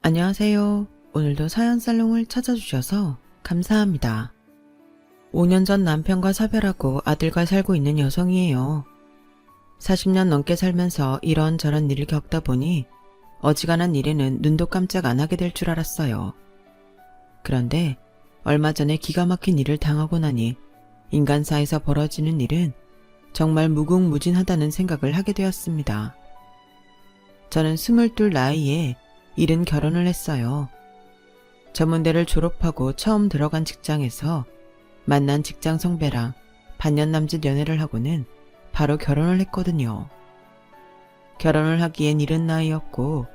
안녕하세요. 오늘도 사연살롱을 찾아주셔서 감사합니다. 5년 전 남편과 사별하고 아들과 살고 있는 여성이에요. 40년 넘게 살면서 이런저런 일을 겪다 보니 어지간한 일에는 눈도 깜짝 안 하게 될 줄 알았어요. 그런데 얼마 전에 기가 막힌 일을 당하고 나니 인간사에서 벌어지는 일은 정말 무궁무진하다는 생각을 하게 되었습니다. 저는 22 나이에 70 결혼을 했어요. 전문대를 졸업하고 처음 들어간 직장에서 만난 직장 선배랑 반년남짓 연애를 하고는 바로 결혼을 했거든요. 결혼을 하기엔 이른 나이였고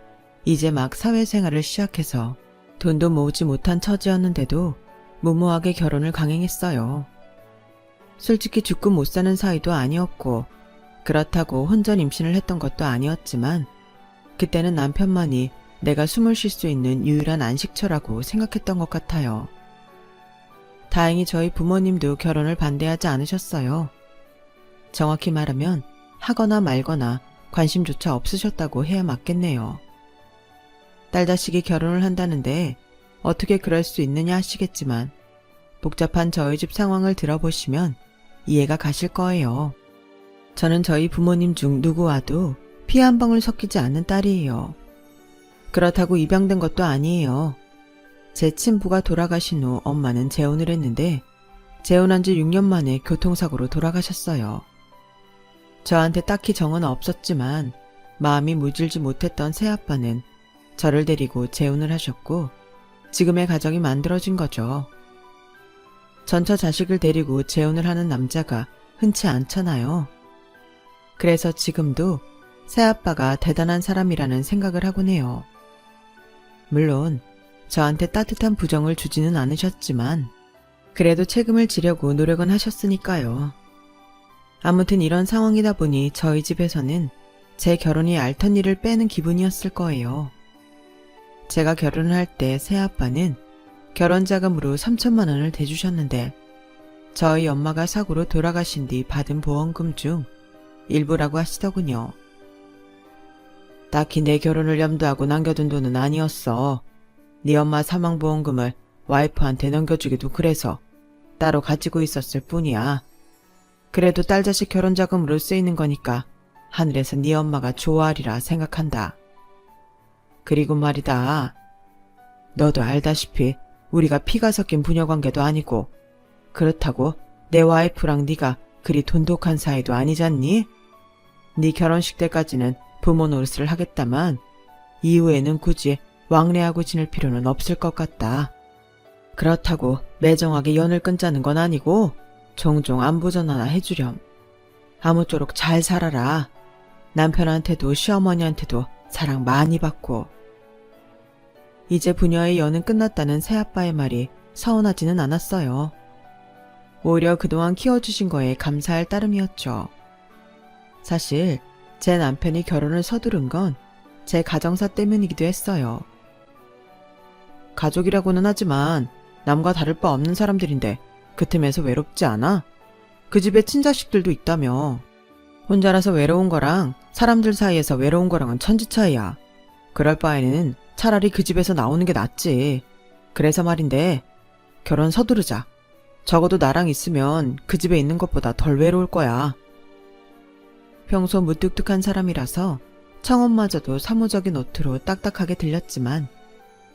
이제 막 사회생활을 시작해서 돈도 모으지 못한 처지였는데도 무모하게 결혼을 강행했어요. 솔직히 죽고 못 사는 사이도 아니었고 그렇다고 혼전 임신을 했던 것도 아니었지만 그때는 남편만이 내가 숨을 쉴 수 있는 유일한 안식처라고 생각했던 것 같아요. 다행히 저희 부모님도 결혼을 반대하지 않으셨어요. 정확히 말하면 하거나 말거나 관심조차 없으셨다고 해야 맞겠네요. 딸 자식이 결혼을 한다는데 어떻게 그럴 수 있느냐 하시겠지만 복잡한 저희 집 상황을 들어보시면 이해가 가실 거예요. 저는 저희 부모님 중 누구와도 피 한 방울 섞이지 않는 딸이에요. 그렇다고 입양된 것도 아니에요. 제 친부가 돌아가신 후 엄마는 재혼을 했는데 재혼한 지 6년 만에 교통사고로 돌아가셨어요. 저한테 딱히 정은 없었지만 마음이 무질지 못했던 새아빠는 저를 데리고 재혼을 하셨고 지금의 가정이 만들어진 거죠. 전처 자식을 데리고 재혼을 하는 남자가 흔치 않잖아요. 그래서 지금도 새아빠가 대단한 사람이라는 생각을 하곤 해요. 물론 저한테 따뜻한 부정을 주지는 않으셨지만 그래도 책임을 지려고 노력은 하셨으니까요. 아무튼 이런 상황이다 보니 저희 집에서는 제 결혼이 알턴니를 빼는 기분이었을 거예요. 제가 결혼을 할 때 새아빠는 결혼자금으로 3천만 원을 대주셨는데 저희 엄마가 사고로 돌아가신 뒤 받은 보험금 중 일부라고 하시더군요. 딱히 내 결혼을 염두하고 남겨둔 돈은 아니었어. 네 엄마 사망보험금을 와이프한테 넘겨주기도 그래서 따로 가지고 있었을 뿐이야. 그래도 딸 자식 결혼자금으로 쓰이는 거니까 하늘에서 네 엄마가 좋아하리라 생각한다. 그리고 말이다. 너도 알다시피 우리가 피가 섞인 부녀관계도 아니고 그렇다고 내 와이프랑 네가 그리 돈독한 사이도 아니잖니? 네 결혼식 때까지는 부모 노릇을 하겠다만 이후에는 굳이 왕래하고 지낼 필요는 없을 것 같다. 그렇다고 매정하게 연을 끊자는 건 아니고 종종 안부 전화나 해주렴. 아무쪼록 잘 살아라. 남편한테도 시어머니한테도 사랑 많이 받고. 이제 부녀의 연은 끝났다는 새아빠의 말이 서운하지는 않았어요. 오히려 그동안 키워주신 거에 감사할 따름이었죠. 사실 제 남편이 결혼을 서두른 건 제 가정사 때문이기도 했어요. 가족이라고는 하지만 남과 다를 바 없는 사람들인데 그 틈에서 외롭지 않아? 그 집에 친자식들도 있다며. 혼자라서 외로운 거랑 사람들 사이에서 외로운 거랑은 천지 차이야. 그럴 바에는 차라리 그 집에서 나오는 게 낫지. 그래서 말인데 결혼 서두르자. 적어도 나랑 있으면 그 집에 있는 것보다 덜 외로울 거야. 평소 무뚝뚝한 사람이라서 청혼마저도 사무적인 어투로 딱딱하게 들렸지만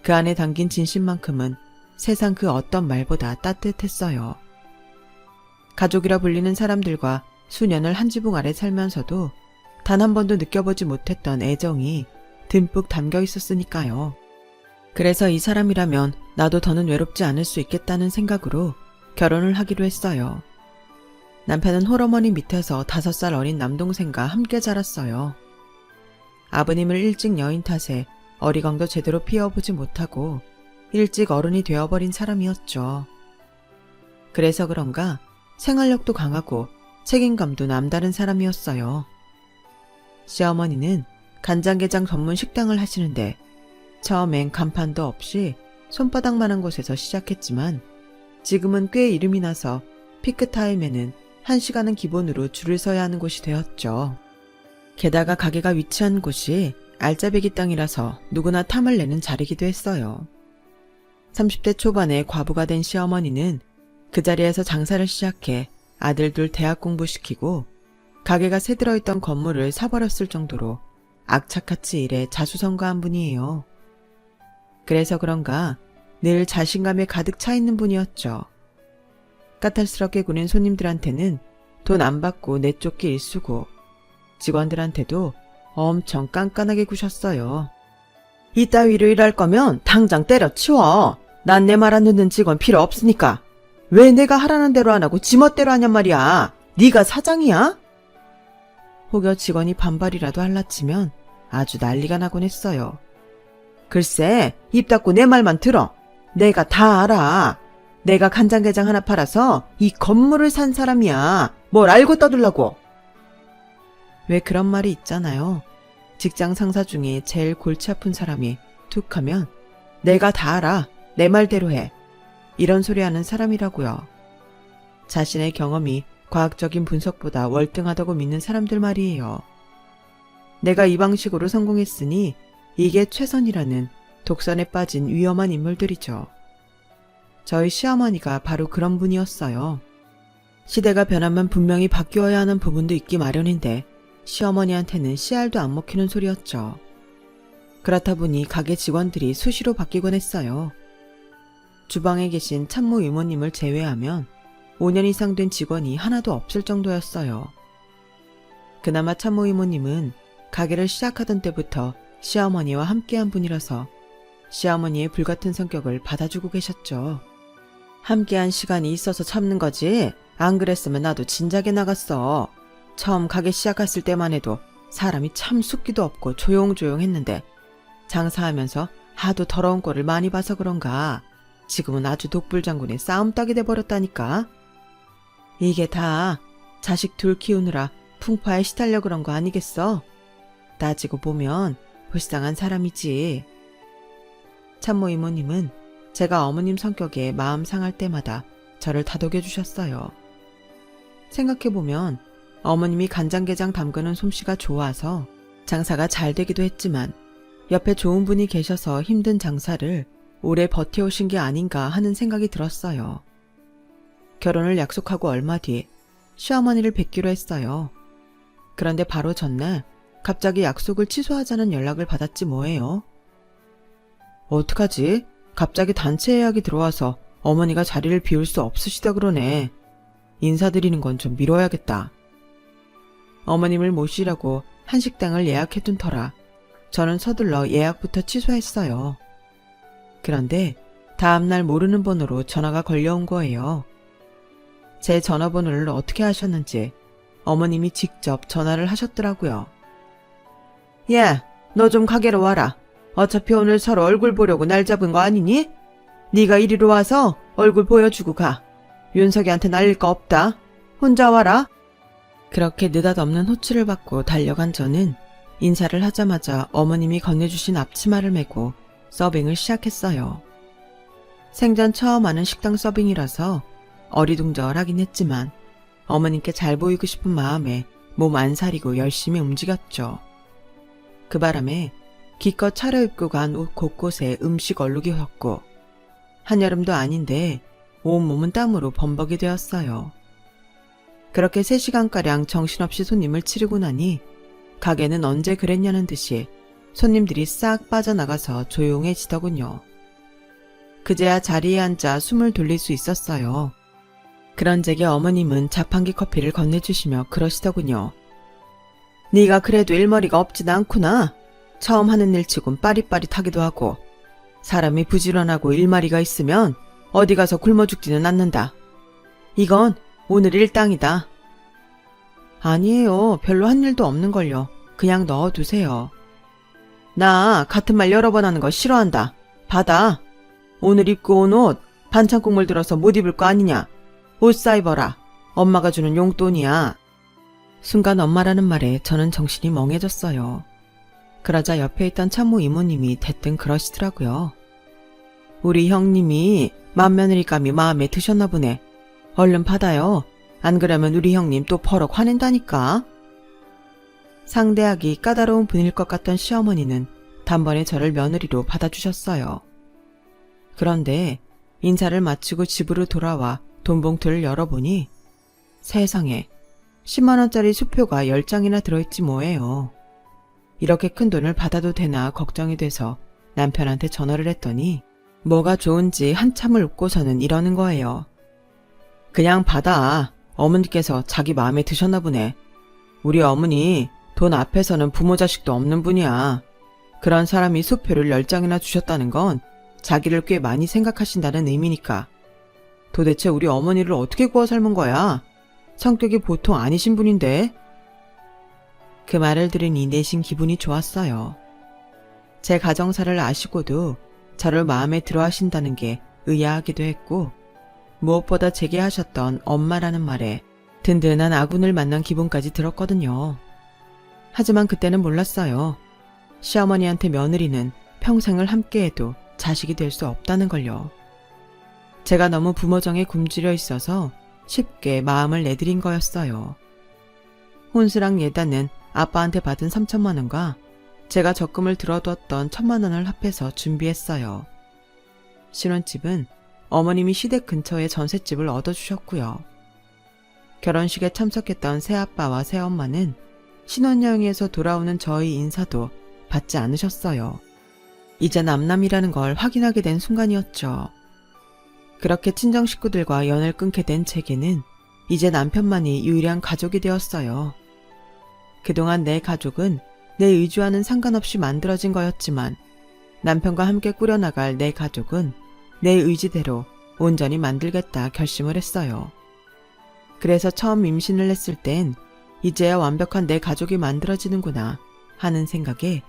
그 안에 담긴 진심만큼은 세상 그 어떤 말보다 따뜻했어요. 가족이라 불리는 사람들과 수년을 한 지붕 아래 살면서도 단 한 번도 느껴보지 못했던 애정이 듬뿍 담겨 있었으니까요. 그래서 이 사람이라면 나도 더는 외롭지 않을 수 있겠다는 생각으로 결혼을 하기로 했어요. 남편은 홀어머니 밑에서 5살 어린 남동생과 함께 자랐어요. 아버님을 일찍 여인 탓에 어리광도 제대로 피워보지 못하고 일찍 어른이 되어버린 사람이었죠. 그래서 그런가 생활력도 강하고 책임감도 남다른 사람이었어요. 시어머니는 간장게장 전문 식당을 하시는데 처음엔 간판도 없이 손바닥만한 곳에서 시작했지만 지금은 꽤 이름이 나서 피크타임에는 1시간은 기본으로 줄을 서야 하는 곳이 되었죠. 게다가 가게가 위치한 곳이 알짜배기 땅이라서 누구나 탐을 내는 자리기도 했어요. 30대 초반에 과부가 된 시어머니는 그 자리에서 장사를 시작해 아들 둘 대학 공부시키고 가게가 새들어 있던 건물을 사버렸을 정도로 악착같이 일해 자수성가한 분이에요. 그래서 그런가 늘 자신감에 가득 차 있는 분이었죠. 까탈스럽게 구는 손님들한테는 돈 안 받고 내쫓기 일쑤고 직원들한테도 엄청 깐깐하게 구셨어요. 이따위로 일할 거면 당장 때려치워. 난 내 말 안 듣는 직원 필요 없으니까. 왜 내가 하라는 대로 안 하고 지멋대로 하냔 말이야. 네가 사장이야? 혹여 직원이 반발이라도 할라치면 아주 난리가 나곤 했어요. 글쎄, 입 닫고 내 말만 들어. 내가 다 알아. 내가 간장게장 하나 팔아서 이 건물을 산 사람이야. 뭘 알고 떠들라고. 왜 그런 말이 있잖아요. 직장 상사 중에 제일 골치 아픈 사람이 툭 하면 내가 다 알아. 내 말대로 해. 이런 소리 하는 사람이라고요. 자신의 경험이 과학적인 분석보다 월등하다고 믿는 사람들 말이에요. 내가 이 방식으로 성공했으니 이게 최선이라는 독선에 빠진 위험한 인물들이죠. 저희 시어머니가 바로 그런 분이었어요. 시대가 변하면 분명히 바뀌어야 하는 부분도 있기 마련인데 시어머니한테는 씨알도 안 먹히는 소리였죠. 그렇다 보니 가게 직원들이 수시로 바뀌곤 했어요. 주방에 계신 참모 이모님을 제외하면 5년 이상 된 직원이 하나도 없을 정도였어요. 그나마 참모 이모님은 가게를 시작하던 때부터 시어머니와 함께한 분이라서 시어머니의 불같은 성격을 받아주고 계셨죠. 함께한 시간이 있어서 참는 거지 안 그랬으면 나도 진작에 나갔어. 처음 가게 시작했을 때만 해도 사람이 참 숫기도 없고 조용조용했는데 장사하면서 하도 더러운 꼴을 많이 봐서 그런가 지금은 아주 독불장군의 싸움닭이 돼버렸다니까. 이게 다 자식 둘 키우느라 풍파에 시달려 그런 거 아니겠어? 따지고 보면 불쌍한 사람이지. 참모 이모님은 제가 어머님 성격에 마음 상할 때마다 저를 다독여 주셨어요. 생각해보면 어머님이 간장게장 담그는 솜씨가 좋아서 장사가 잘 되기도 했지만 옆에 좋은 분이 계셔서 힘든 장사를 오래 버텨오신 게 아닌가 하는 생각이 들었어요. 결혼을 약속하고 얼마 뒤 시어머니를 뵙기로 했어요. 그런데 바로 전날 갑자기 약속을 취소하자는 연락을 받았지 뭐예요. 어떡하지? 갑자기 단체 예약이 들어와서 어머니가 자리를 비울 수 없으시다 그러네. 인사드리는 건 좀 미뤄야겠다. 어머님을 모시라고 한식당을 예약해둔 터라 저는 서둘러 예약부터 취소했어요. 그런데 다음날 모르는 번호로 전화가 걸려온 거예요. 제 전화번호를 어떻게 하셨는지 어머님이 직접 전화를 하셨더라고요. 야, 너 좀 가게로 와라. 어차피 오늘 서로 얼굴 보려고 날 잡은 거 아니니? 네가 이리로 와서 얼굴 보여주고 가. 윤석이한테 날릴 거 없다. 혼자 와라. 그렇게 느닷없는 호출을 받고 달려간 저는 인사를 하자마자 어머님이 건네주신 앞치마를 메고 서빙을 시작했어요. 생전 처음 하는 식당 서빙이라서 어리둥절하긴 했지만 어머님께 잘 보이고 싶은 마음에 몸 안 사리고 열심히 움직였죠. 그 바람에 기껏 차려입고 간 옷 곳곳에 음식 얼룩이 텄고 한여름도 아닌데 온몸은 땀으로 범벅이 되었어요. 그렇게 3시간가량 정신없이 손님을 치르고 나니 가게는 언제 그랬냐는 듯이 손님들이 싹 빠져나가서 조용해지더군요. 그제야 자리에 앉아 숨을 돌릴 수 있었어요. 그런 제게 어머님은 자판기 커피를 건네주시며 그러시더군요. 네가 그래도 일머리가 없진 않구나. 처음 하는 일치곤 빠릿빠릿하기도 하고 사람이 부지런하고 일마리가 있으면 어디 가서 굶어 죽지는 않는다. 이건 오늘 일당이다. 아니에요. 별로 한 일도 없는걸요. 그냥 넣어두세요. 나 같은 말 여러 번 하는 거 싫어한다. 받아. 오늘 입고 온 옷 반찬 국물 들어서 못 입을 거 아니냐. 옷 사 입어라. 엄마가 주는 용돈이야. 순간 엄마라는 말에 저는 정신이 멍해졌어요. 그러자 옆에 있던 참모 이모님이 대뜸 그러시더라고요. 우리 형님이 맏며느리감이 마음에 드셨나 보네. 얼른 받아요. 안 그러면 우리 형님 또 버럭 화낸다니까. 상대하기 까다로운 분일 것 같던 시어머니는 단번에 저를 며느리로 받아주셨어요. 그런데 인사를 마치고 집으로 돌아와 돈봉투를 열어보니 세상에 10만원짜리 수표가 10장이나 들어있지 뭐예요. 이렇게 큰 돈을 받아도 되나 걱정이 돼서 남편한테 전화를 했더니 뭐가 좋은지 한참을 웃고서는 이러는 거예요. 그냥 받아. 어머니께서 자기 마음에 드셨나 보네. 우리 어머니 돈 앞에서는 부모 자식도 없는 분이야. 그런 사람이 수표를 10장이나 주셨다는 건 자기를 꽤 많이 생각하신다는 의미니까. 도대체 우리 어머니를 어떻게 구워 삶은 거야? 성격이 보통 아니신 분인데. 그 말을 들으니 내심 기분이 좋았어요. 제 가정사를 아시고도 저를 마음에 들어 하신다는 게 의아하기도 했고, 무엇보다 제게 하셨던 엄마라는 말에 든든한 아군을 만난 기분까지 들었거든요. 하지만 그때는 몰랐어요. 시어머니한테 며느리는 평생을 함께해도 자식이 될 수 없다는 걸요. 제가 너무 부모정에 굶주려 있어서 쉽게 마음을 내드린 거였어요. 혼수랑 예단은 아빠한테 받은 3천만 원과 제가 적금을 들어두었던 1,000만 원을 합해서 준비했어요. 신혼집은 어머님이 시댁 근처에 전셋집을 얻어주셨고요. 결혼식에 참석했던 새아빠와 새엄마는 신혼여행에서 돌아오는 저희 인사도 받지 않으셨어요. 이제 남남이라는 걸 확인하게 된 순간이었죠. 그렇게 친정 식구들과 연을 끊게 된 제게는 이제 남편만이 유일한 가족이 되었어요. 그동안 내 가족은 내 의지와는 상관없이 만들어진 거였지만 남편과 함께 꾸려나갈 내 가족은 내 의지대로 온전히 만들겠다 결심을 했어요. 그래서 처음 임신을 했을 땐 이제야 완벽한 내 가족이 만들어지는구나 하는 생각에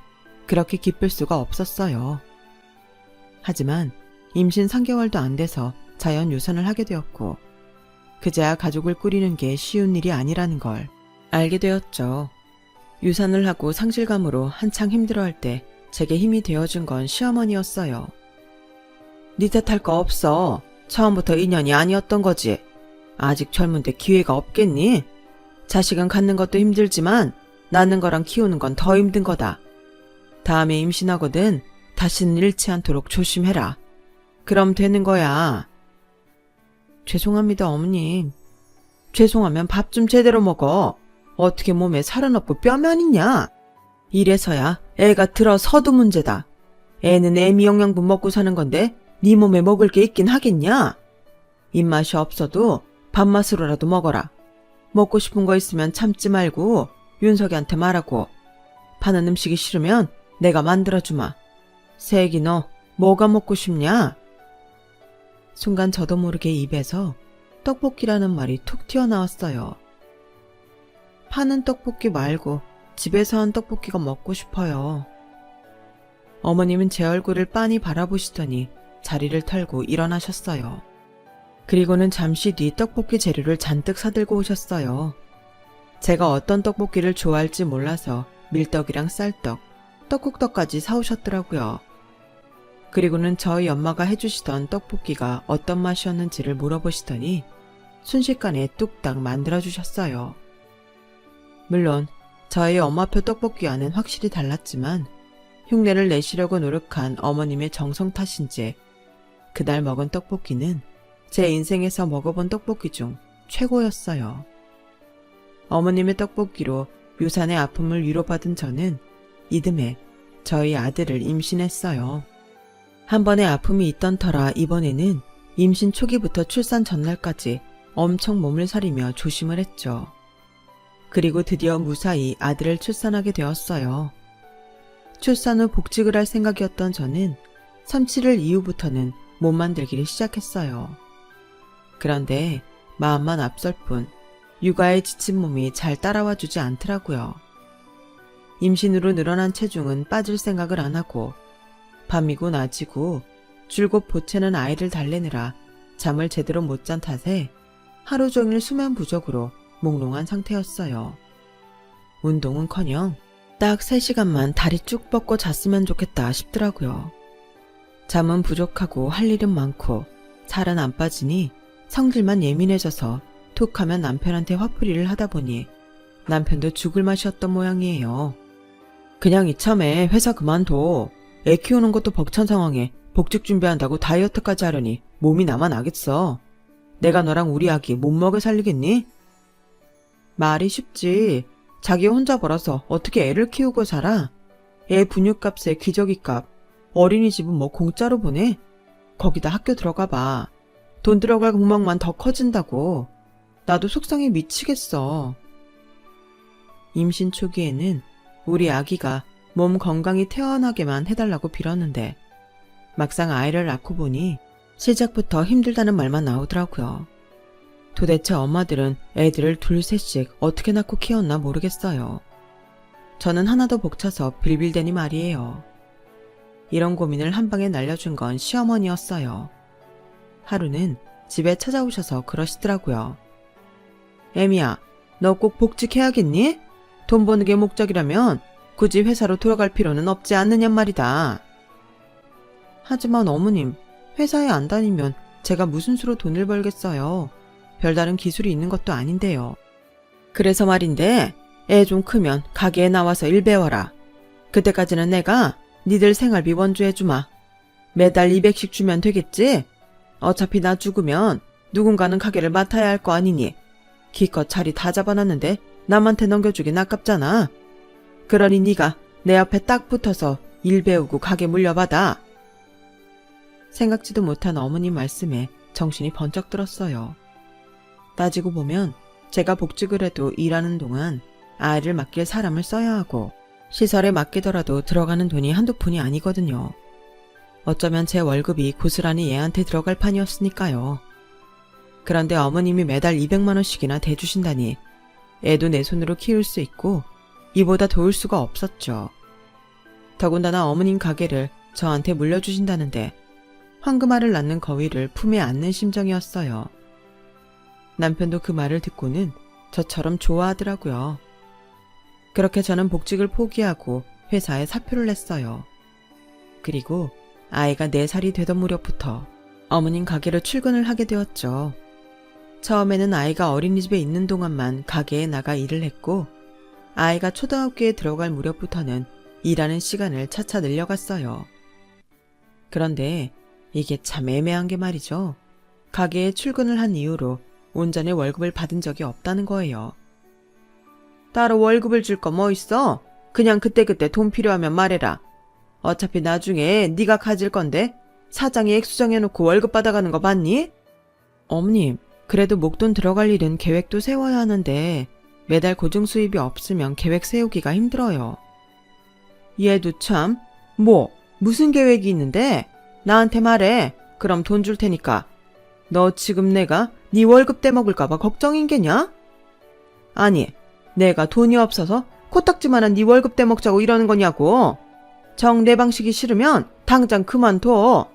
그렇게 기쁠 수가 없었어요. 하지만 임신 3개월도 안 돼서 자연 유산을 하게 되었고 그제야 가족을 꾸리는 게 쉬운 일이 아니라는 걸 알게 되었죠. 유산을 하고 상실감으로 한창 힘들어할 때 제게 힘이 되어준 건 시어머니였어요. 네 탓할 거 없어. 처음부터 인연이 아니었던 거지. 아직 젊은데 기회가 없겠니? 자식은 갖는 것도 힘들지만 낳는 거랑 키우는 건 더 힘든 거다. 다음에 임신하거든 다시는 잃지 않도록 조심해라. 그럼 되는 거야. 죄송합니다, 어머님. 죄송하면 밥 좀 제대로 먹어. 어떻게 몸에 살은 없고 뼈만 있냐? 이래서야 애가 들어서도 문제다. 애는 애미 영양분 먹고 사는 건데 네 몸에 먹을 게 있긴 하겠냐? 입맛이 없어도 밥맛으로라도 먹어라. 먹고 싶은 거 있으면 참지 말고 윤석이한테 말하고 파는 음식이 싫으면 내가 만들어주마. 새애기 너 뭐가 먹고 싶냐? 순간 저도 모르게 입에서 떡볶이라는 말이 툭 튀어나왔어요. 파는 떡볶이 말고 집에서 한 떡볶이가 먹고 싶어요. 어머님은 제 얼굴을 빤히 바라보시더니 자리를 털고 일어나셨어요. 그리고는 잠시 뒤 떡볶이 재료를 잔뜩 사들고 오셨어요. 제가 어떤 떡볶이를 좋아할지 몰라서 밀떡이랑 쌀떡, 떡국떡까지 사오셨더라고요. 그리고는 저희 엄마가 해주시던 떡볶이가 어떤 맛이었는지를 물어보시더니 순식간에 뚝딱 만들어주셨어요. 물론 저희 엄마표 떡볶이와는 확실히 달랐지만 흉내를 내시려고 노력한 어머님의 정성 탓인지 그날 먹은 떡볶이는 제 인생에서 먹어본 떡볶이 중 최고였어요. 어머님의 떡볶이로 유산의 아픔을 위로받은 저는 이듬해 저희 아들을 임신했어요. 한 번의 아픔이 있던 터라 이번에는 임신 초기부터 출산 전날까지 엄청 몸을 사리며 조심을 했죠. 그리고 드디어 무사히 아들을 출산하게 되었어요. 출산 후 복직을 할 생각이었던 저는 3-7일 이후부터는 몸 만들기를 시작했어요. 그런데 마음만 앞설 뿐 육아에 지친 몸이 잘 따라와 주지 않더라고요. 임신으로 늘어난 체중은 빠질 생각을 안 하고 밤이고 낮이고 줄곧 보채는 아이를 달래느라 잠을 제대로 못 잔 탓에 하루 종일 수면 부족으로 몽롱한 상태였어요. 운동은커녕 딱 3시간만 다리 쭉 뻗고 잤으면 좋겠다 싶더라고요. 잠은 부족하고 할 일은 많고 살은 안 빠지니 성질만 예민해져서 툭하면 남편한테 화풀이를 하다 보니 남편도 죽을 맛이었던 모양이에요. 그냥 이참에 회사 그만둬. 애 키우는 것도 벅찬 상황에 복직 준비한다고 다이어트까지 하려니 몸이 나만 나겠어. 내가 너랑 우리 아기 못 먹여 살리겠니? 말이 쉽지. 자기 혼자 벌어서 어떻게 애를 키우고 살아? 애 분유값에 기저귀값, 어린이집은 뭐 공짜로 보내? 거기다 학교 들어가 봐. 돈 들어갈 공목만 더 커진다고. 나도 속상해 미치겠어. 임신 초기에는 우리 아기가 몸 건강히 태어나게만 해달라고 빌었는데 막상 아이를 낳고 보니 시작부터 힘들다는 말만 나오더라고요. 도대체 엄마들은 애들을 둘 셋씩 어떻게 낳고 키웠나 모르겠어요. 저는 하나도 벅차서 빌빌대니 말이에요. 이런 고민을 한 방에 날려준 건 시어머니였어요. 하루는 집에 찾아오셔서 그러시더라고요. 애미야, 너 꼭 복직해야겠니? 돈 버는 게 목적이라면 굳이 회사로 돌아갈 필요는 없지 않느냔 말이다. 하지만 어머님, 회사에 안 다니면 제가 무슨 수로 돈을 벌겠어요. 별다른 기술이 있는 것도 아닌데요. 그래서 말인데 애 좀 크면 가게에 나와서 일 배워라. 그때까지는 내가 니들 생활비 원주해주마. 매달 200씩 주면 되겠지? 어차피 나 죽으면 누군가는 가게를 맡아야 할 거 아니니 기껏 자리 다 잡아놨는데 남한테 넘겨주긴 아깝잖아. 그러니 네가 내 앞에 딱 붙어서 일 배우고 가게 물려받아. 생각지도 못한 어머님 말씀에 정신이 번쩍 들었어요. 따지고 보면 제가 복직을 해도 일하는 동안 아이를 맡길 사람을 써야 하고 시설에 맡기더라도 들어가는 돈이 한두 푼이 아니거든요. 어쩌면 제 월급이 고스란히 얘한테 들어갈 판이었으니까요. 그런데 어머님이 매달 200만 원씩이나 대주신다니 애도 내 손으로 키울 수 있고 이보다 도울 수가 없었죠. 더군다나 어머님 가게를 저한테 물려주신다는데 황금알을 낳는 거위를 품에 안는 심정이었어요. 남편도 그 말을 듣고는 저처럼 좋아하더라고요. 그렇게 저는 복직을 포기하고 회사에 사표를 냈어요. 그리고 아이가 4살이 되던 무렵부터 어머님 가게로 출근을 하게 되었죠. 처음에는 아이가 어린이집에 있는 동안만 가게에 나가 일을 했고 아이가 초등학교에 들어갈 무렵부터는 일하는 시간을 차차 늘려갔어요. 그런데 이게 참 애매한 게 말이죠. 가게에 출근을 한 이후로 온전히 월급을 받은 적이 없다는 거예요. 따로 월급을 줄 거 뭐 있어? 그냥 그때그때 돈 필요하면 말해라. 어차피 나중에 네가 가질 건데 사장이 액수정해놓고 월급 받아가는 거 봤니? 어머님, 그래도 목돈 들어갈 일은 계획도 세워야 하는데 매달 고정 수입이 없으면 계획 세우기가 힘들어요. 얘도 참, 무슨 계획이 있는데? 나한테 말해. 그럼 돈 줄 테니까. 너 지금 내가 네 월급 떼먹을까봐 걱정인 게냐? 아니, 내가 돈이 없어서 코딱지만한 네 월급 떼먹자고 이러는 거냐고. 정 내 방식이 싫으면 당장 그만둬.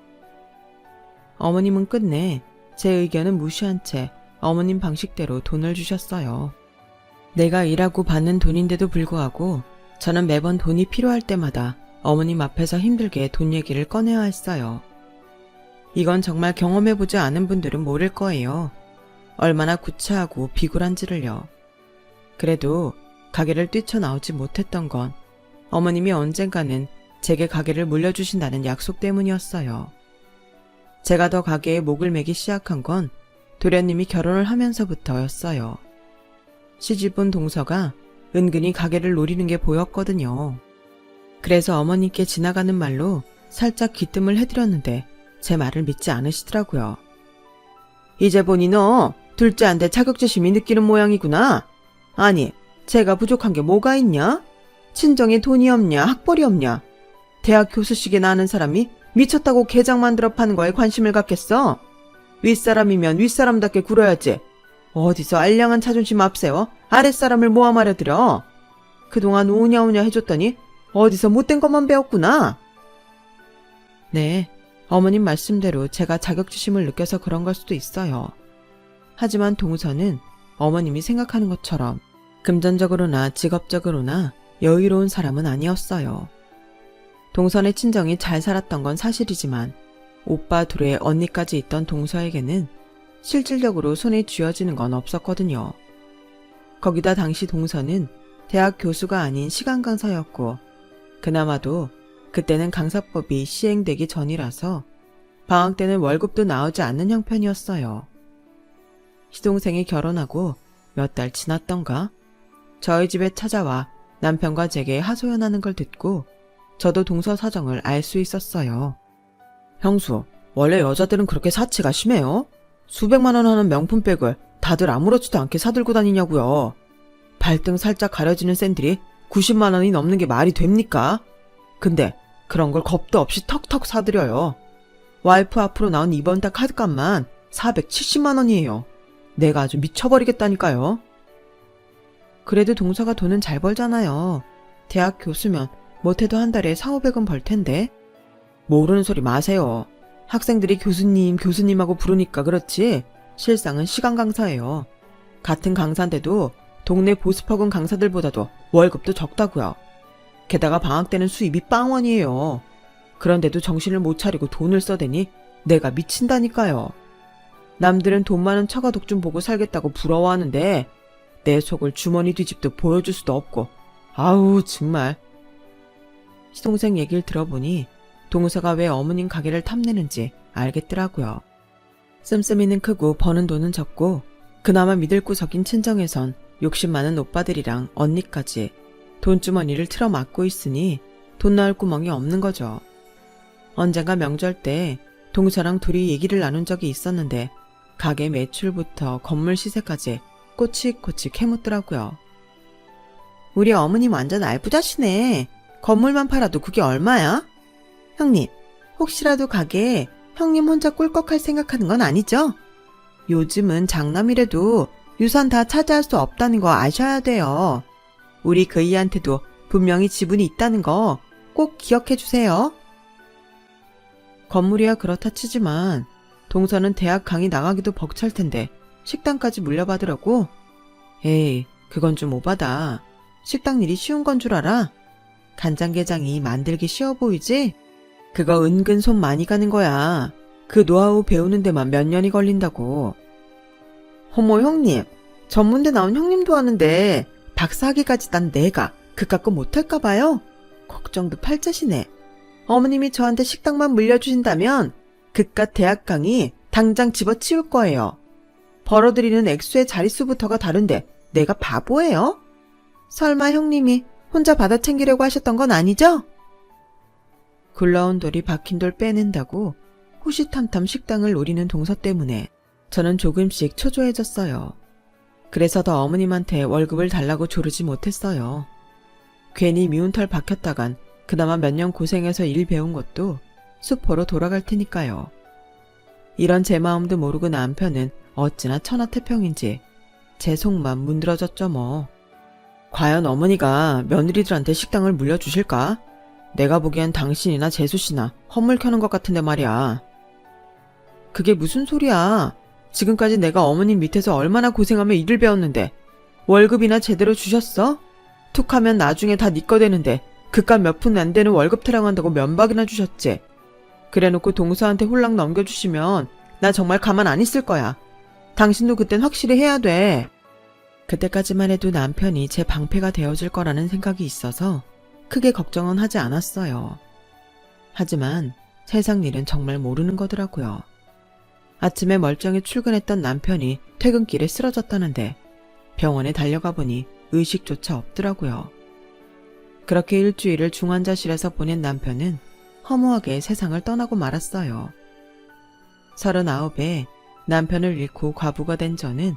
어머님은 끝내 제 의견은 무시한 채 어머님 방식대로 돈을 주셨어요. 내가 일하고 받는 돈인데도 불구하고 저는 매번 돈이 필요할 때마다 어머님 앞에서 힘들게 돈 얘기를 꺼내야 했어요. 이건 정말 경험해보지 않은 분들은 모를 거예요. 얼마나 구차하고 비굴한지를요. 그래도 가게를 뛰쳐나오지 못했던 건 어머님이 언젠가는 제게 가게를 물려주신다는 약속 때문이었어요. 제가 더 가게에 목을 매기 시작한 건 도련님이 결혼을 하면서부터였어요. 시집온 동서가 은근히 가게를 노리는 게 보였거든요. 그래서 어머님께 지나가는 말로 살짝 귀뜸을 해드렸는데 제 말을 믿지 않으시더라고요. 이제 보니 너 둘째한테 자격지심이 느끼는 모양이구나. 아니, 제가 부족한 게 뭐가 있냐? 친정에 돈이 없냐, 학벌이 없냐? 대학 교수식이나 하는 사람이 미쳤다고 게장 만들어 파는 거에 관심을 갖겠어? 윗사람이면 윗사람답게 굴어야지. 어디서 알량한 자존심 앞세워 아랫사람을 모아 말아들여. 그동안 오냐오냐 해줬더니 어디서 못된 것만 배웠구나. 네, 어머님 말씀대로 제가 자격지심을 느껴서 그런 걸 수도 있어요. 하지만 동서는 어머님이 생각하는 것처럼 금전적으로나 직업적으로나 여유로운 사람은 아니었어요. 동선의 친정이 잘 살았던 건 사실이지만 오빠 둘에 언니까지 있던 동서에게는 실질적으로 손에 쥐어지는 건 없었거든요. 거기다 당시 동서는 대학 교수가 아닌 시간 강사였고 그나마도 그때는 강사법이 시행되기 전이라서 방학 때는 월급도 나오지 않는 형편이었어요. 시동생이 결혼하고 몇 달 지났던가 저희 집에 찾아와 남편과 제게 하소연하는 걸 듣고 저도 동서 사정을 알 수 있었어요. 형수, 원래 여자들은 그렇게 사치가 심해요? 수백만 원 하는 명품백을 다들 아무렇지도 않게 사들고 다니냐고요. 발등 살짝 가려지는 샌들이 90만 원이 넘는 게 말이 됩니까? 근데 그런 걸 겁도 없이 턱턱 사들여요. 와이프 앞으로 나온 이번 달 카드값만 470만 원이에요. 내가 아주 미쳐버리겠다니까요. 그래도 동서가 돈은 잘 벌잖아요. 대학 교수면 못해도 한 달에 4,500원 벌 텐데. 모르는 소리 마세요. 학생들이 교수님, 교수님하고 부르니까 그렇지 실상은 시간 강사예요. 같은 강사인데도 동네 보습학원 강사들보다도 월급도 적다고요. 게다가 방학 때는 수입이 빵원이에요. 그런데도 정신을 못 차리고 돈을 써대니 내가 미친다니까요. 남들은 돈 많은 처가 독 좀 보고 살겠다고 부러워하는데 내 속을 주머니 뒤집도 보여줄 수도 없고 아우 정말. 시동생 얘기를 들어보니 동서가 왜 어머님 가게를 탐내는지 알겠더라고요. 씀씀이는 크고 버는 돈은 적고 그나마 믿을 구석인 친정에선 욕심 많은 오빠들이랑 언니까지 돈주머니를 틀어막고 있으니 돈 나올 구멍이 없는 거죠. 언젠가 명절 때 동서랑 둘이 얘기를 나눈 적이 있었는데 가게 매출부터 건물 시세까지 꼬치꼬치 캐묻더라고요. 우리 어머님 완전 알부자시네. 건물만 팔아도 그게 얼마야? 형님, 혹시라도 가게에 형님 혼자 꿀꺽할 생각하는 건 아니죠? 요즘은 장남이라도 유산 다 차지할 수 없다는 거 아셔야 돼요. 우리 그이한테도 분명히 지분이 있다는 거 꼭 기억해 주세요. 건물이야 그렇다 치지만 동서는 대학 강의 나가기도 벅찰 텐데 식당까지 물려받으라고? 에이, 그건 좀 오바다. 식당 일이 쉬운 건 줄 알아? 간장게장이 만들기 쉬워 보이지? 그거 은근 손 많이 가는 거야. 그 노하우 배우는 데만 몇 년이 걸린다고. 어머 형님, 전문대 나온 형님도 하는데 박사학위까지 딴 내가 그깟 거 못할까 봐요? 걱정도 팔자시네. 어머님이 저한테 식당만 물려주신다면 그깟 대학 강의 당장 집어치울 거예요. 벌어들이는 액수의 자릿수부터가 다른데 내가 바보예요? 설마 형님이 혼자 받아 챙기려고 하셨던 건 아니죠? 굴러온 돌이 박힌 돌 빼낸다고 호시탐탐 식당을 노리는 동서 때문에 저는 조금씩 초조해졌어요. 그래서 더 어머님한테 월급을 달라고 조르지 못했어요. 괜히 미운 털 박혔다간 그나마 몇 년 고생해서 일 배운 것도 수포로 돌아갈 테니까요. 이런 제 마음도 모르고 남편은 어찌나 천하태평인지 제 속만 문드러졌죠 뭐. 과연 어머니가 며느리들한테 식당을 물려주실까? 내가 보기엔 당신이나 재수씨나 헛물 켜는 것 같은데 말이야. 그게 무슨 소리야. 지금까지 내가 어머님 밑에서 얼마나 고생하며 일을 배웠는데 월급이나 제대로 주셨어? 툭하면 나중에 다 네 거 되는데 그깟 몇 푼 안 되는 월급 타령한다고 면박이나 주셨지. 그래놓고 동서한테 홀랑 넘겨주시면 나 정말 가만 안 있을 거야. 당신도 그땐 확실히 해야 돼. 그때까지만 해도 남편이 제 방패가 되어줄 거라는 생각이 있어서 크게 걱정은 하지 않았어요. 하지만 세상 일은 정말 모르는 거더라고요. 아침에 멀쩡히 출근했던 남편이 퇴근길에 쓰러졌다는데 병원에 달려가 보니 의식조차 없더라고요. 그렇게 일주일을 중환자실에서 보낸 남편은 허무하게 세상을 떠나고 말았어요. 39에 남편을 잃고 과부가 된 저는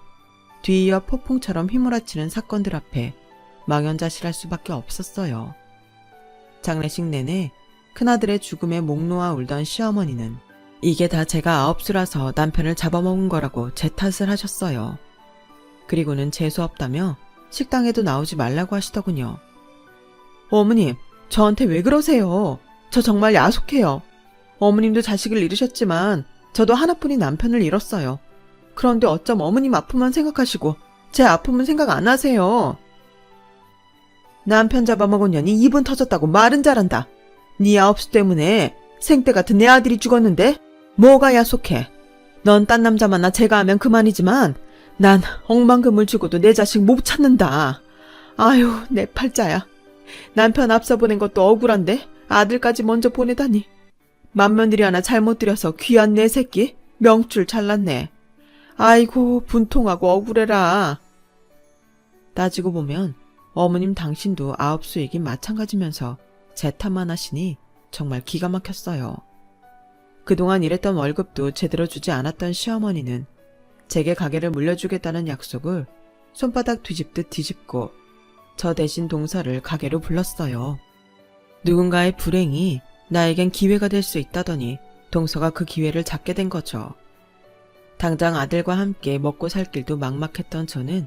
뒤이어 폭풍처럼 휘몰아치는 사건들 앞에 망연자실할 수밖에 없었어요. 장례식 내내 큰아들의 죽음에 목 놓아 울던 시어머니는 이게 다 제가 아홉수라서 남편을 잡아먹은 거라고 제 탓을 하셨어요. 그리고는 재수없다며 식당에도 나오지 말라고 하시더군요. 어머님, 저한테 왜 그러세요? 저 정말 야속해요. 어머님도 자식을 잃으셨지만 저도 하나뿐인 남편을 잃었어요. 그런데 어쩜 어머님 아픔만 생각하시고 제 아픔은 생각 안 하세요? 남편 잡아먹은 년이 입은 터졌다고 말은 잘한다. 네 아홉수 때문에 생때 같은 내 아들이 죽었는데 뭐가 야속해. 넌 딴 남자 만나 제가 하면 그만이지만 난 억만금을 주고도 내 자식 못 찾는다. 아유, 내 팔자야. 남편 앞서 보낸 것도 억울한데 아들까지 먼저 보내다니. 맏며느리 하나 잘못 들여서 귀한 내 새끼 명줄 잘랐네. 아이고, 분통하고 억울해라. 따지고 보면 어머님 당신도 아홉수이긴 마찬가지면서 제 탓만 하시니 정말 기가 막혔어요. 그동안 일했던 월급도 제대로 주지 않았던 시어머니는 제게 가게를 물려주겠다는 약속을 손바닥 뒤집듯 뒤집고 저 대신 동서를 가게로 불렀어요. 누군가의 불행이 나에겐 기회가 될 수 있다더니 동서가 그 기회를 잡게 된 거죠. 당장 아들과 함께 먹고 살 길도 막막했던 저는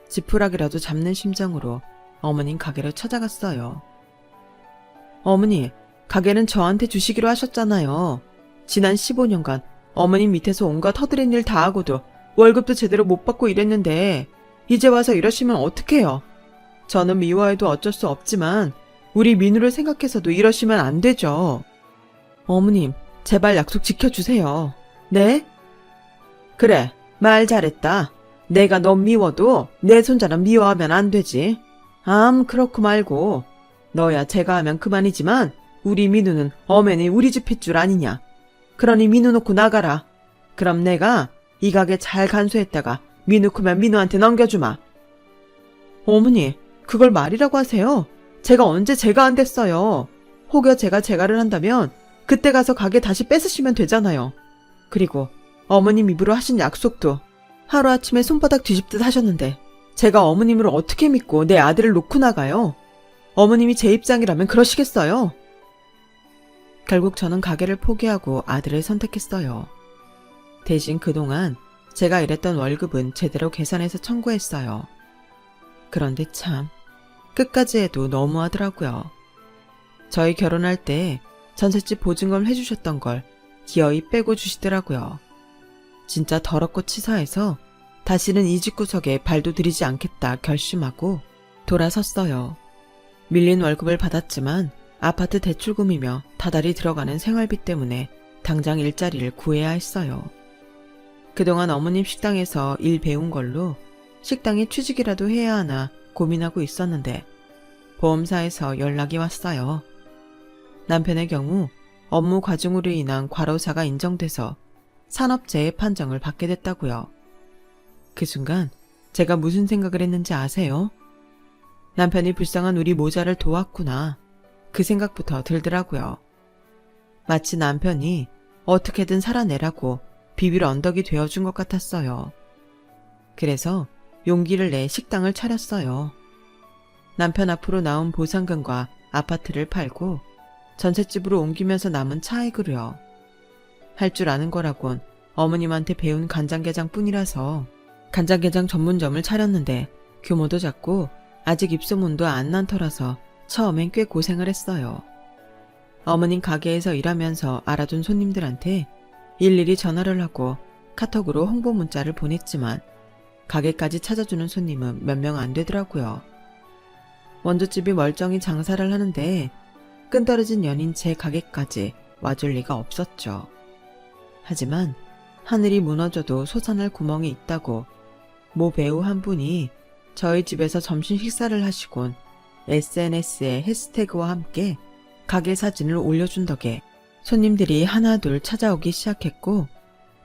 지푸라기라도 잡는 심정으로 어머님 가게를 찾아갔어요. 어머니, 가게는 저한테 주시기로 하셨잖아요. 지난 15년간 어머님 밑에서 온갖 허드렛 일 다 하고도 월급도 제대로 못 받고 일했는데 이제 와서 이러시면 어떡해요. 저는 미워해도 어쩔 수 없지만 우리 민우를 생각해서도 이러시면 안 되죠. 어머님, 제발 약속 지켜주세요. 네? 그래, 말 잘했다. 내가 너 미워도 내 손자는 미워하면 안 되지. 그렇고 말고. 너야 제가 하면 그만이지만 우리 민우는 엄연히 우리 집 핏줄 아니냐. 그러니 민우 놓고 나가라. 그럼 내가 이 가게 잘 간수했다가 민우 크면 민우한테 넘겨주마. 어머니, 그걸 말이라고 하세요? 제가 언제 제가 안 됐어요. 혹여 제가 제가를 한다면 그때 가서 가게 다시 뺏으시면 되잖아요. 그리고 어머님 입으로 하신 약속도 하루아침에 손바닥 뒤집듯 하셨는데 제가 어머님을 어떻게 믿고 내 아들을 놓고 나가요? 어머님이 제 입장이라면 그러시겠어요? 결국 저는 가게를 포기하고 아들을 선택했어요. 대신 그동안 제가 일했던 월급은 제대로 계산해서 청구했어요. 그런데 참 끝까지 해도 너무하더라고요. 저희 결혼할 때 전셋집 보증금 해주셨던 걸 기어이 빼고 주시더라고요. 진짜 더럽고 치사해서 다시는 이 집구석에 발도 들이지 않겠다 결심하고 돌아섰어요. 밀린 월급을 받았지만 아파트 대출금이며 다달이 들어가는 생활비 때문에 당장 일자리를 구해야 했어요. 그동안 어머님 식당에서 일 배운 걸로 식당에 취직이라도 해야 하나 고민하고 있었는데 보험사에서 연락이 왔어요. 남편의 경우 업무 과중으로 인한 과로사가 인정돼서 산업재해 판정을 받게 됐다고요. 그 순간 제가 무슨 생각을 했는지 아세요? 남편이 불쌍한 우리 모자를 도왔구나. 그 생각부터 들더라고요. 마치 남편이 어떻게든 살아내라고 비빌 언덕이 되어준 것 같았어요. 그래서 용기를 내 식당을 차렸어요. 남편 앞으로 나온 보상금과 아파트를 팔고 전셋집으로 옮기면서 남은 차액으로요. 할 줄 아는 거라곤 어머님한테 배운 간장게장 뿐이라서 간장게장 전문점을 차렸는데 규모도 작고 아직 입소문도 안 난 터라서 처음엔 꽤 고생을 했어요. 어머님 가게에서 일하면서 알아둔 손님들한테 일일이 전화를 하고 카톡으로 홍보 문자를 보냈지만 가게까지 찾아주는 손님은 몇 명 안 되더라고요. 원조집이 멀쩡히 장사를 하는데 끈떨어진 연인 제 가게까지 와줄 리가 없었죠. 하지만 하늘이 무너져도 솟아날 구멍이 있다고 모 배우 한 분이 저희 집에서 점심 식사를 하시곤 SNS에 해시태그와 함께 가게 사진을 올려준 덕에 손님들이 하나둘 찾아오기 시작했고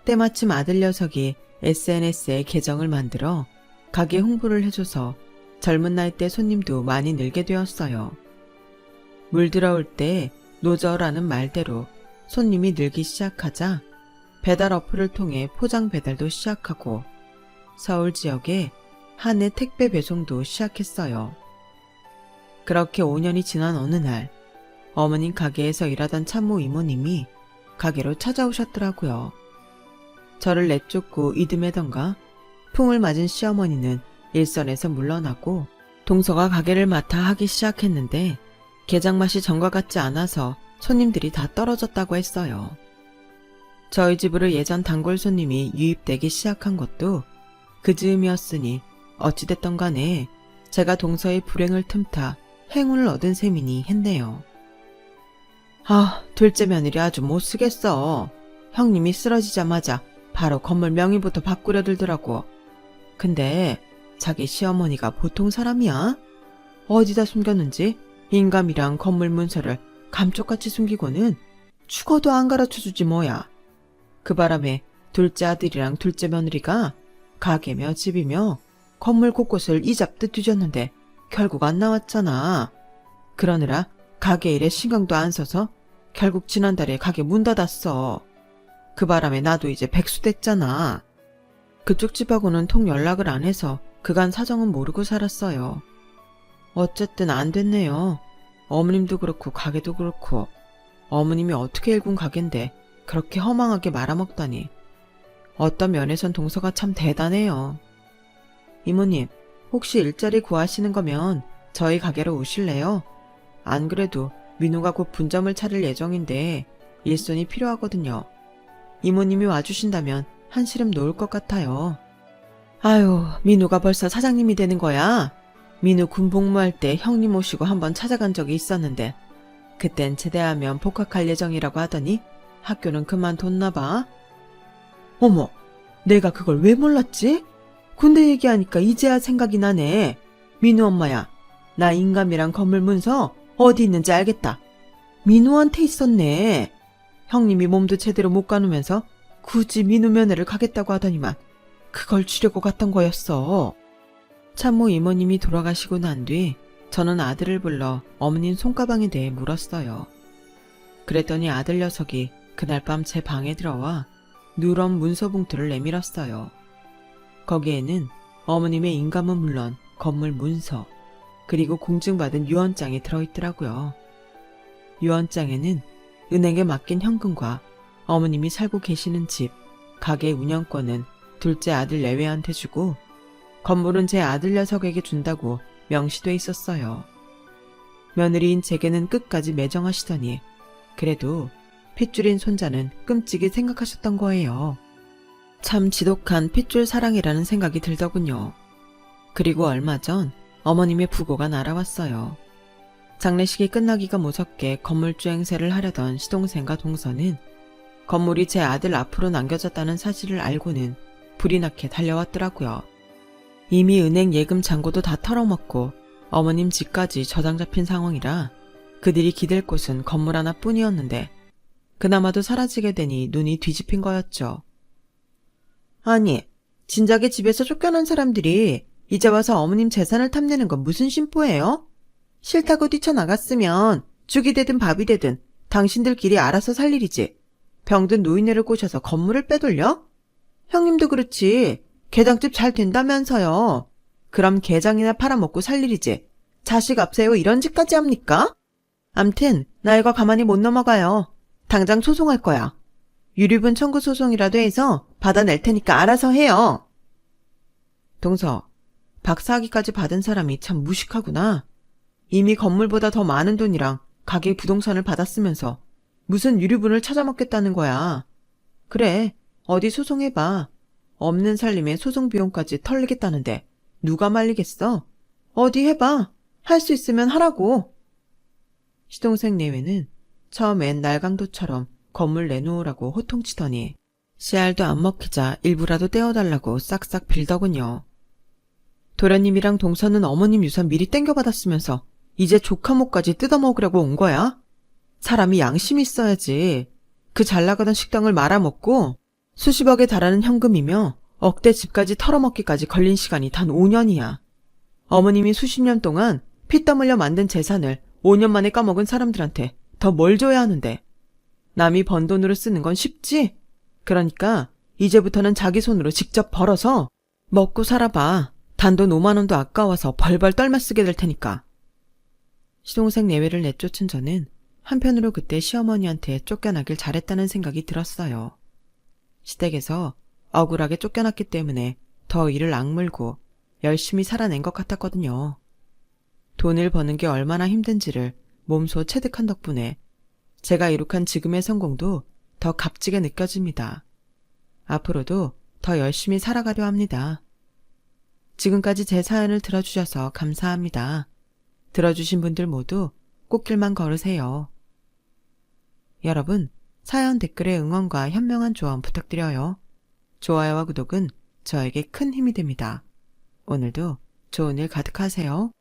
때마침 아들 녀석이 SNS에 계정을 만들어 가게 홍보를 해줘서 젊은 나이대 손님도 많이 늘게 되었어요. 물 들어올 때 노저라는 말대로 손님이 늘기 시작하자 배달 어플을 통해 포장 배달도 시작하고 서울 지역에 한 해 택배 배송도 시작했어요. 그렇게 5년이 지난 어느 날 어머님 가게에서 일하던 참모 이모님이 가게로 찾아오셨더라고요. 저를 내쫓고 이듬해던가 풍을 맞은 시어머니는 일선에서 물러나고 동서가 가게를 맡아 하기 시작했는데 게장 맛이 전과 같지 않아서 손님들이 다 떨어졌다고 했어요. 저희 집으로 예전 단골 손님이 유입되기 시작한 것도 그 즈음이었으니 어찌됐던 간에 제가 동서의 불행을 틈타 행운을 얻은 셈이니 했네요. 둘째 며느리 아주 못쓰겠어. 형님이 쓰러지자마자 바로 건물 명의부터 바꾸려 들더라고. 근데 자기 시어머니가 보통 사람이야? 어디다 숨겼는지 인감이랑 건물 문서를 감쪽같이 숨기고는 죽어도 안 가르쳐주지 뭐야. 그 바람에 둘째 아들이랑 둘째 며느리가 가게며 집이며 건물 곳곳을 이잡듯 뒤졌는데 결국 안 나왔잖아. 그러느라 가게 일에 신경도 안 써서 결국 지난달에 가게 문 닫았어. 그 바람에 나도 이제 백수 됐잖아. 그쪽 집하고는 통 연락을 안 해서 그간 사정은 모르고 살았어요. 어쨌든 안 됐네요. 어머님도 그렇고 가게도 그렇고. 어머님이 어떻게 일군 가게인데 그렇게 허망하게 말아먹다니. 어떤 면에선 동서가 참 대단해요. 이모님, 혹시 일자리 구하시는 거면 저희 가게로 오실래요? 안 그래도 민우가 곧 분점을 차릴 예정인데 일손이 필요하거든요. 이모님이 와주신다면 한시름 놓을 것 같아요. 아유, 민우가 벌써 사장님이 되는 거야? 민우 군 복무할 때 형님 모시고 한번 찾아간 적이 있었는데 그땐 제대하면 복학할 예정이라고 하더니 학교는 그만뒀나 봐. 어머, 내가 그걸 왜 몰랐지? 군대 얘기하니까 이제야 생각이 나네. 민우 엄마야, 나 인감이랑 건물 문서 어디 있는지 알겠다. 민우한테 있었네. 형님이 몸도 제대로 못 가누면서 굳이 민우 면회를 가겠다고 하더니만 그걸 주려고 갔던 거였어. 참모 이모님이 돌아가시고 난 뒤 저는 아들을 불러 어머님 손가방에 대해 물었어요. 그랬더니 아들 녀석이 그날 밤 제 방에 들어와 누런 문서 봉투를 내밀었어요. 거기에는 어머님의 인감은 물론 건물 문서, 그리고 공증받은 유언장이 들어있더라고요. 유언장에는 은행에 맡긴 현금과 어머님이 살고 계시는 집, 가게 운영권은 둘째 아들 내외한테 주고 건물은 제 아들 녀석에게 준다고 명시돼 있었어요. 며느리인 제게는 끝까지 매정하시더니 그래도 핏줄인 손자는 끔찍이 생각하셨던 거예요. 참 지독한 핏줄 사랑이라는 생각이 들더군요. 그리고 얼마 전 어머님의 부고가 날아왔어요. 장례식이 끝나기가 무섭게 건물주 행세를 하려던 시동생과 동서는 건물이 제 아들 앞으로 남겨졌다는 사실을 알고는 불이 나게 달려왔더라고요. 이미 은행 예금 잔고도 다 털어먹고 어머님 집까지 저장 잡힌 상황이라 그들이 기댈 곳은 건물 하나뿐이었는데 그나마도 사라지게 되니 눈이 뒤집힌 거였죠. 아니, 진작에 집에서 쫓겨난 사람들이 이제 와서 어머님 재산을 탐내는 건 무슨 심보예요? 싫다고 뛰쳐나갔으면 죽이 되든 밥이 되든 당신들끼리 알아서 살 일이지. 병든 노인네를 꼬셔서 건물을 빼돌려? 형님도 그렇지. 게장집 잘 된다면서요. 그럼 게장이나 팔아먹고 살 일이지. 자식 앞세워 이런 짓까지 합니까? 암튼 나 이거 가만히 못 넘어가요. 당장 소송할 거야. 유류분 청구 소송이라도 해서 받아낼 테니까 알아서 해요. 동서, 박사학위까지 받은 사람이 참 무식하구나. 이미 건물보다 더 많은 돈이랑 가게 부동산을 받았으면서 무슨 유류분을 찾아먹겠다는 거야. 그래, 어디 소송해봐. 없는 살림에 소송 비용까지 털리겠다는데 누가 말리겠어? 어디 해봐. 할 수 있으면 하라고. 시동생 내외는 처음엔 날강도처럼 건물 내놓으라고 호통치더니 씨알도 안 먹히자 일부라도 떼어달라고 싹싹 빌더군요. 도련님이랑 동서는 어머님 유산 미리 땡겨받았으면서 이제 조카목까지 뜯어먹으려고 온 거야? 사람이 양심이 있어야지. 그 잘나가던 식당을 말아먹고 수십억에 달하는 현금이며 억대 집까지 털어먹기까지 걸린 시간이 단 5년이야. 어머님이 수십 년 동안 피땀 흘려 만든 재산을 5년 만에 까먹은 사람들한테 더 뭘 줘야 하는데. 남이 번 돈으로 쓰는 건 쉽지? 그러니까 이제부터는 자기 손으로 직접 벌어서 먹고 살아봐. 단돈 5만 원도 아까워서 벌벌 떨며 쓰게 될 테니까. 시동생 내외를 내쫓은 저는 한편으로 그때 시어머니한테 쫓겨나길 잘했다는 생각이 들었어요. 시댁에서 억울하게 쫓겨났기 때문에 더 일을 악물고 열심히 살아낸 것 같았거든요. 돈을 버는 게 얼마나 힘든지를 몸소 체득한 덕분에 제가 이룩한 지금의 성공도 더 값지게 느껴집니다. 앞으로도 더 열심히 살아가려 합니다. 지금까지 제 사연을 들어주셔서 감사합니다. 들어주신 분들 모두 꽃길만 걸으세요. 여러분, 사연 댓글에 응원과 현명한 조언 부탁드려요. 좋아요와 구독은 저에게 큰 힘이 됩니다. 오늘도 좋은 일 가득하세요.